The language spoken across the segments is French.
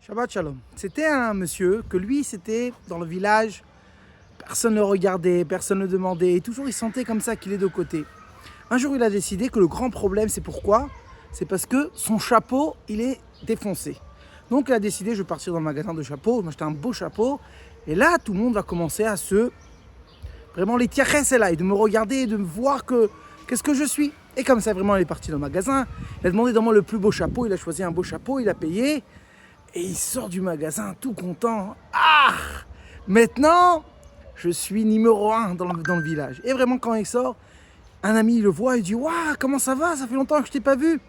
Shabbat Shalom. C'était un monsieur que lui, c'était dans le village, personne ne le regardait, personne ne demandait, et toujours il sentait comme ça qu'il est de côté. Un jour, il a décidé que le grand problème, c'est pourquoi? C'est parce que son chapeau, il est défoncé. Donc il a décidé, je vais partir dans le magasin de chapeaux, m'acheter un beau chapeau, et là, tout le monde va commencer à vraiment les tiaresses là, et de me regarder, et de me voir qu'est-ce que je suis. Et comme ça, vraiment, il est parti dans le magasin, il a demandé dans moi le plus beau chapeau, il a choisi un beau chapeau, il a payé, et il sort du magasin tout content. Ah! Maintenant, je suis numéro 1 dans le village. Et vraiment, quand il sort, un ami le voit, il dit « Waouh, comment ça va? Ça fait longtemps que je t'ai pas vu. »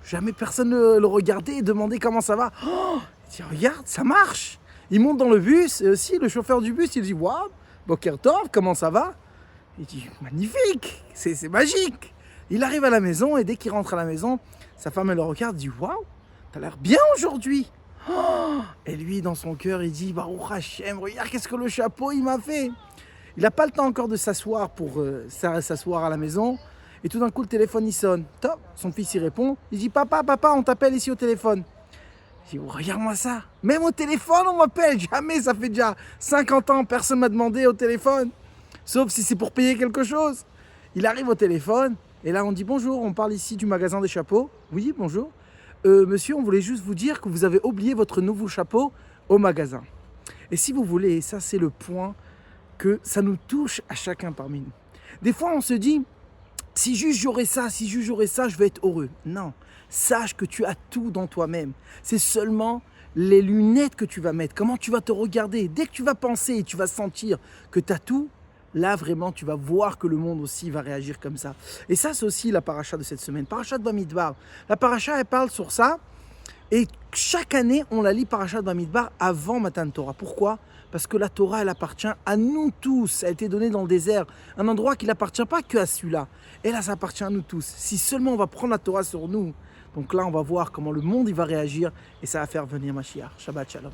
Jamais personne ne le regardait et demandait comment ça va. Oh, il dit « Regarde, ça marche. » Il monte dans le bus, et aussi le chauffeur du bus, il dit « Waouh, Boker Tov, comment ça va? » Il dit « Magnifique, c'est magique. » Il arrive à la maison et dès qu'il rentre à la maison, sa femme elle le regarde et dit « Waouh, t'as l'air bien aujourd'hui. » Oh, et lui, dans son cœur, il dit « Baruch Hashem, regarde qu'est-ce que le chapeau il m'a fait. » Il n'a pas le temps encore de s'asseoir pour s'asseoir à la maison. Et tout d'un coup, le téléphone, il sonne. Top, son fils, il répond. Il dit « Papa, on t'appelle ici au téléphone. » Il dit oh, « Regarde-moi ça. Même au téléphone, on m'appelle. Jamais, ça fait déjà 50 ans, personne ne m'a demandé au téléphone. Sauf si c'est pour payer quelque chose. » Il arrive au téléphone. Et là, on dit « Bonjour, on parle ici du magasin des chapeaux. » Oui, bonjour. Monsieur, on voulait juste vous dire que vous avez oublié votre nouveau chapeau au magasin. Et si vous voulez, ça c'est le point que ça nous touche à chacun parmi nous. Des fois, on se dit, si juste j'aurais ça, je vais être heureux. Non, sache que tu as tout dans toi-même. C'est seulement les lunettes que tu vas mettre, comment tu vas te regarder. Dès que tu vas penser et tu vas sentir que tu as tout, là, vraiment, tu vas voir que le monde aussi va réagir comme ça. Et ça, c'est aussi la paracha de cette semaine. Paracha de Bamidbar. La paracha, elle parle sur ça. Et chaque année, on la lit paracha de Bamidbar avant Matan Torah. Pourquoi? Parce que la Torah, elle appartient à nous tous. Elle a été donnée dans le désert. Un endroit qui n'appartient pas que à celui-là. Et là, ça appartient à nous tous. Si seulement on va prendre la Torah sur nous, donc là, on va voir comment le monde il va réagir. Et ça va faire venir Mashiach. Shabbat Shalom.